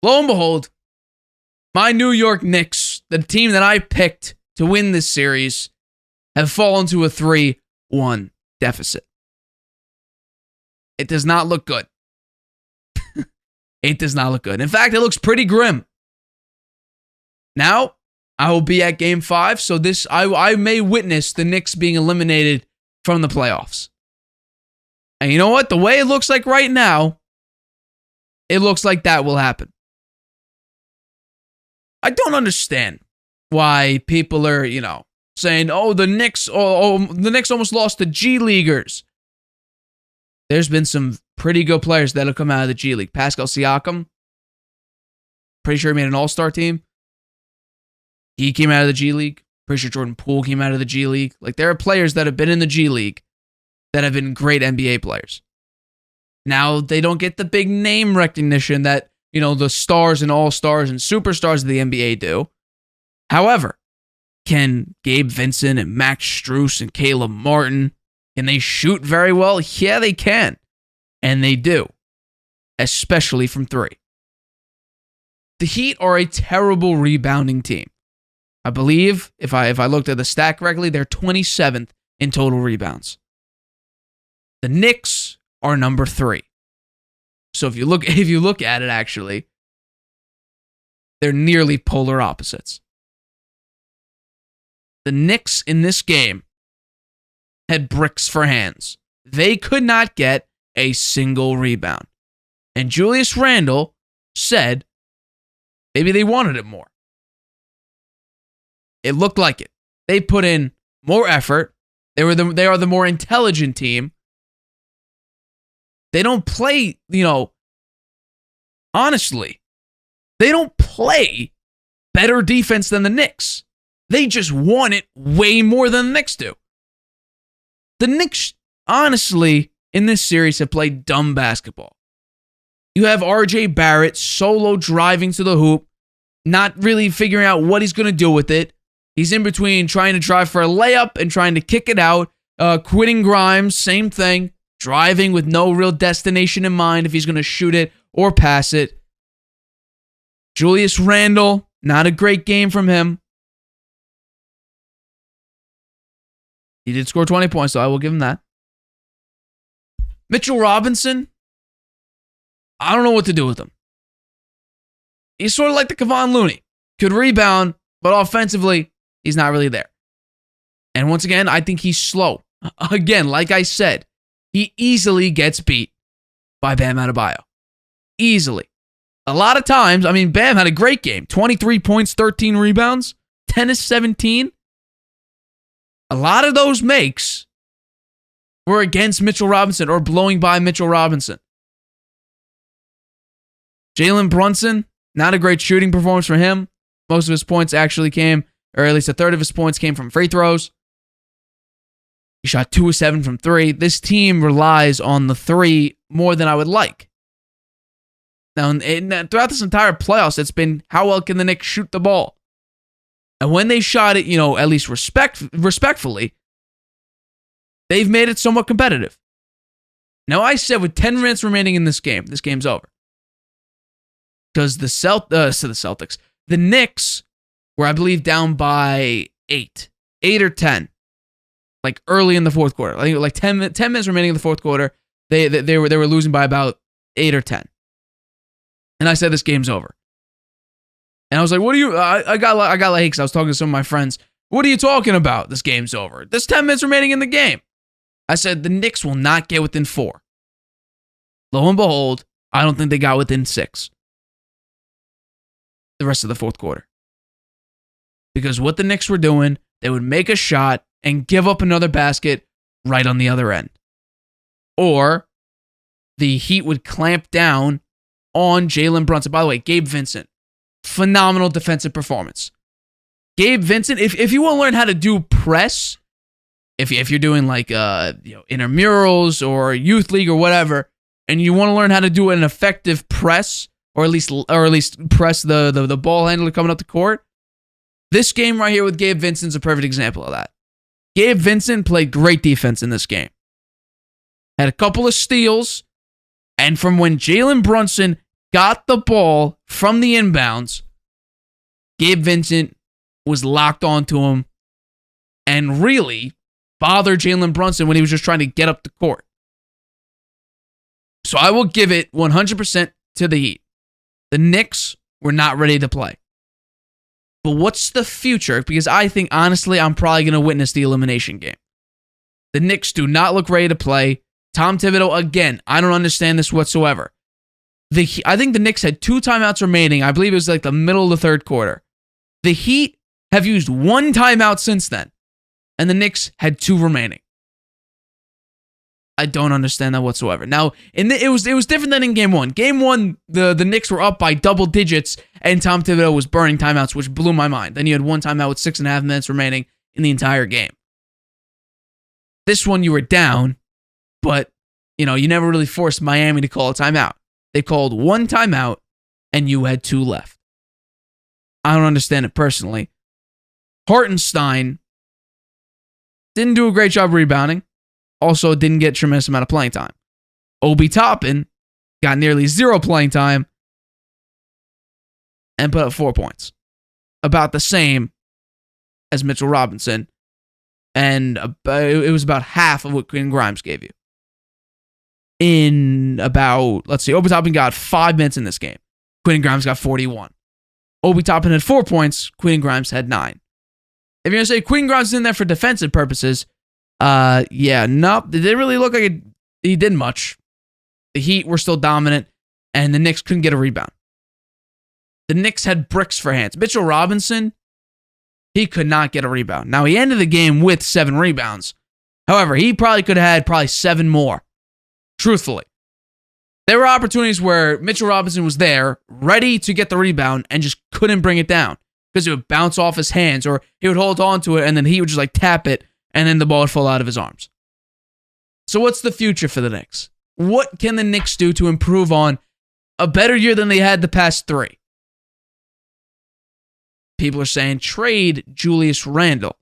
lo and behold, my New York Knicks, the team that I picked to win this series, have fallen to a 3-1 deficit. It does not look good. It does not look good. In fact, it looks pretty grim. Now, I will be at Game 5, so I may witness the Knicks being eliminated from the playoffs. And you know what? The way it looks like right now, it looks like that will happen. I don't understand why people are, saying, the Knicks almost lost to G Leaguers. There's been some pretty good players that have come out of the G League. Pascal Siakam, pretty sure he made an all-star team. He came out of the G League. Pretty sure Jordan Poole came out of the G League. Like, there are players that have been in the G League that have been great NBA players. Now, they don't get the big name recognition that, the stars and all-stars and superstars of the NBA do. However, can Gabe Vincent and Max Strus and Caleb Martin, can they shoot very well? Yeah, they can. And they do. Especially from three. The Heat are a terrible rebounding team. I believe, if I looked at the stat correctly, they're 27th in total rebounds. The Knicks are number 3. So if you look at it, actually, they're nearly polar opposites. The Knicks in this game had bricks for hands. They could not get a single rebound. And Julius Randle said maybe they wanted it more. It looked like it. They put in more effort. They are the more intelligent team. They don't play, honestly, they don't play better defense than the Knicks. They just want it way more than the Knicks do. The Knicks, honestly, in this series have played dumb basketball. You have RJ Barrett solo driving to the hoop, not really figuring out what he's going to do with it. He's in between trying to drive for a layup and trying to kick it out. Quitting Grimes, same thing. Driving with no real destination in mind if he's going to shoot it or pass it. Julius Randle, not a great game from him. He did score 20 points, so I will give him that. Mitchell Robinson, I don't know what to do with him. He's sort of like the Kevon Looney. Could rebound, but offensively, he's not really there. And once again, I think he's slow. Again, like I said, he easily gets beat by Bam Adebayo. Easily. A lot of times, Bam had a great game. 23 points, 13 rebounds, 10 of 17. A lot of those makes were against Mitchell Robinson or blowing by Mitchell Robinson. Jalen Brunson, not a great shooting performance for him. Most of his points actually came, or at least a third of his points came from free throws. He shot 2 of 7 from 3. This team relies on the 3 more than I would like. Now, throughout this entire playoffs, it's been how well can the Knicks shoot the ball? And when they shot it, at least respectfully, they've made it somewhat competitive. Now, I said with 10 minutes remaining in this game's over. Because the Celtics, the Knicks were, I believe, down by 8 or 10. Like early in the fourth quarter. I think like 10 minutes remaining in the fourth quarter, they were losing by about 8 or 10. And I said this game's over. And I was like, what are you I got like because I was talking to some of my friends. What are you talking about? This game's over. There's 10 minutes remaining in the game. I said the Knicks will not get within 4. Lo and behold, I don't think they got within 6. The rest of the fourth quarter. Because what the Knicks were doing, they would make a shot and give up another basket right on the other end. Or the Heat would clamp down on Jalen Brunson. By the way, Gabe Vincent, phenomenal defensive performance. Gabe Vincent, if you want to learn how to do press, if you're doing like intramurals or youth league or whatever, and you want to learn how to do an effective press, or at least press the ball handler coming up the court, this game right here with Gabe Vincent's a perfect example of that. Gabe Vincent played great defense in this game. Had a couple of steals, and from when Jalen Brunson got the ball from the inbounds. Gabe Vincent was locked onto him and really bothered Jalen Brunson when he was just trying to get up the court. So I will give it 100% to the Heat. The Knicks were not ready to play. But what's the future? Because I think, honestly, I'm probably going to witness the elimination game. The Knicks do not look ready to play. Tom Thibodeau, again, I don't understand this whatsoever. I think the Knicks had 2 timeouts remaining. I believe it was like the middle of the third quarter. The Heat have used 1 timeout since then, and the Knicks had 2 remaining. I don't understand that whatsoever. Now, it was different than in Game 1. Game 1, the Knicks were up by double digits, and Tom Thibodeau was burning timeouts, which blew my mind. Then you had 1 timeout with 6.5 minutes remaining in the entire game. This one, you were down, but you never really forced Miami to call a timeout. They called 1 timeout, and you had 2 left. I don't understand it personally. Hartenstein didn't do a great job rebounding. Also didn't get a tremendous amount of playing time. Obi Toppin got nearly 0 playing time and put up 4 points. About the same as Mitchell Robinson. And it was about half of what Quentin Grimes gave you. Obi Toppin got 5 minutes in this game. Quentin Grimes got 41. Obi Toppin had 4 points. Quentin Grimes had 9. If you're going to say Quentin Grimes is in there for defensive purposes, nope. It didn't really look like he did much. The Heat were still dominant, and the Knicks couldn't get a rebound. The Knicks had bricks for hands. Mitchell Robinson, he could not get a rebound. Now, he ended the game with 7 rebounds. However, he probably could have had 7 more. Truthfully. There were opportunities where Mitchell Robinson was there, ready to get the rebound, and just couldn't bring it down because it would bounce off his hands, or he would hold on to it, and then he would just tap it, and then the ball would fall out of his arms. So what's the future for the Knicks? What can the Knicks do to improve on a better year than they had the past 3? People are saying trade Julius Randle.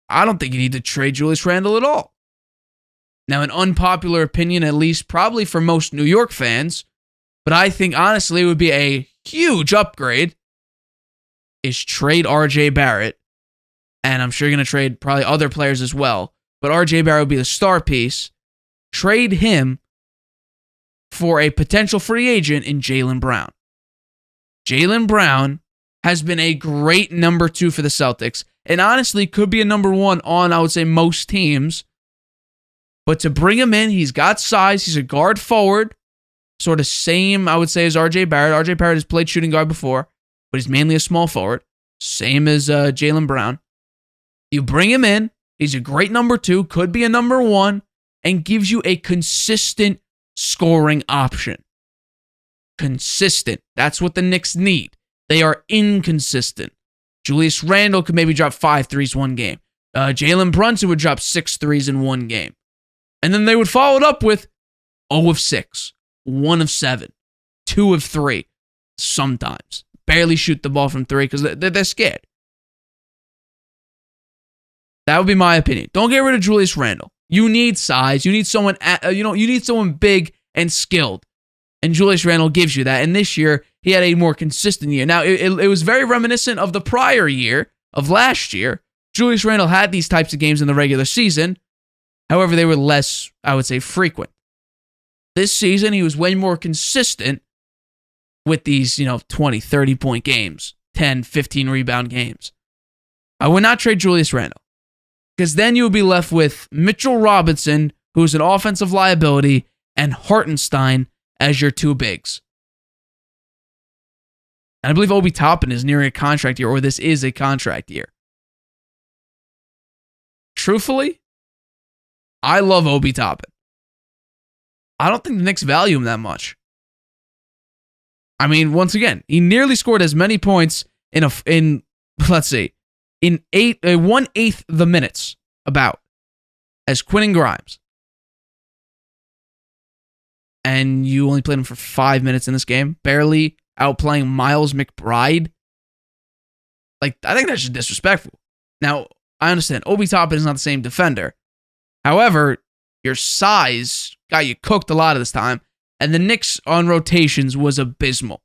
I don't think you need to trade Julius Randle at all. Now, an unpopular opinion, at least probably for most New York fans, but I think honestly it would be a huge upgrade, is trade RJ Barrett. And I'm sure you're going to trade probably other players as well. But RJ Barrett would be the star piece. Trade him for a potential free agent in Jalen Brown. Jalen Brown has been a great number 2 for the Celtics. And honestly, could be a number 1 on, I would say, most teams. But to bring him in, he's got size. He's a guard forward. Sort of same, I would say, as RJ Barrett. RJ Barrett has played shooting guard before, but he's mainly a small forward. Same as Jalen Brown. You bring him in. He's a great number 2. Could be a number 1. And gives you a consistent scoring option. Consistent. That's what the Knicks need. They are inconsistent. Julius Randle could maybe drop 5 threes one game. Jalen Brunson would drop 6 threes in one game. And then they would follow it up with 0 of 6, 1 of 7, 2 of 3. Sometimes. Barely shoot the ball from 3 because they're scared. That would be my opinion. Don't get rid of Julius Randle. You need size. You need someone. You need someone big and skilled. And Julius Randle gives you that. And this year, he had a more consistent year. Now, it was very reminiscent of the prior year, of last year. Julius Randle had these types of games in the regular season. However, they were less, I would say, frequent. This season, he was way more consistent with these, 20, 30-point games, 10, 15 rebound games. I would not trade Julius Randle because then you would be left with Mitchell Robinson, who's an offensive liability, and Hartenstein as your 2 bigs. And I believe Obi Toppin is nearing a contract year, or this is a contract year. Truthfully, I love Obi Toppin. I don't think the Knicks value him that much. I mean, once again, he nearly scored as many points in 1/8 the minutes as Quentin Grimes. And you only played him for 5 minutes in this game, barely outplaying Miles McBride. I think that's just disrespectful. Now, I understand Obi Toppin is not the same defender. However, your size got you cooked a lot of this time. And the Knicks on rotations was abysmal.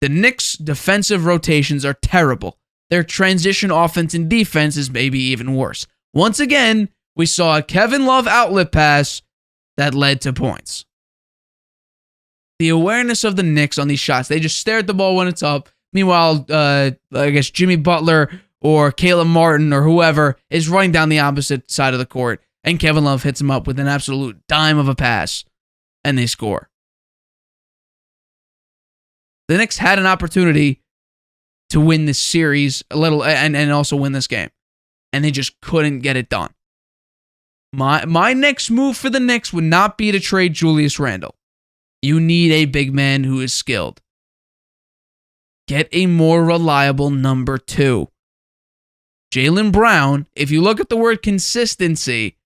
The Knicks' defensive rotations are terrible. Their transition offense and defense is maybe even worse. Once again, we saw a Kevin Love outlet pass that led to points. The awareness of the Knicks on these shots, they just stare at the ball when it's up. Meanwhile, I guess Jimmy Butler or Caleb Martin or whoever is running down the opposite side of the court, and Kevin Love hits him up with an absolute dime of a pass, and they score. The Knicks had an opportunity to win this series a little and also win this game, and they just couldn't get it done. My next move for the Knicks would not be to trade Julius Randle. You need a big man who is skilled. Get a more reliable number 2. Jalen Brown, if you look at the word consistency,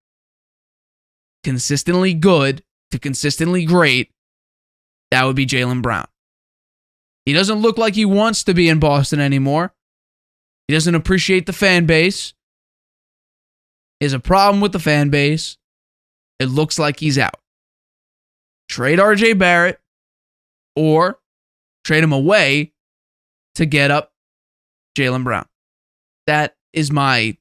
consistently good to consistently great, that would be Jalen Brown. He doesn't look like he wants to be in Boston anymore. He doesn't appreciate the fan base. He has a problem with the fan base. It looks like he's out. Trade RJ Barrett or trade him away to get up Jalen Brown. That is my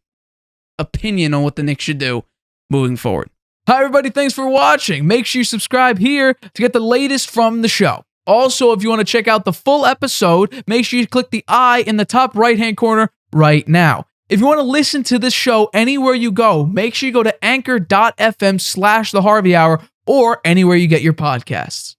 opinion on what the Knicks should do moving forward. Hi, everybody. Thanks for watching. Make sure you subscribe here to get the latest from the show. Also, if you want to check out the full episode, make sure you click the I in the top right-hand corner right now. If you want to listen to this show anywhere you go, make sure you go to anchor.fm/The Harvey Hour or anywhere you get your podcasts.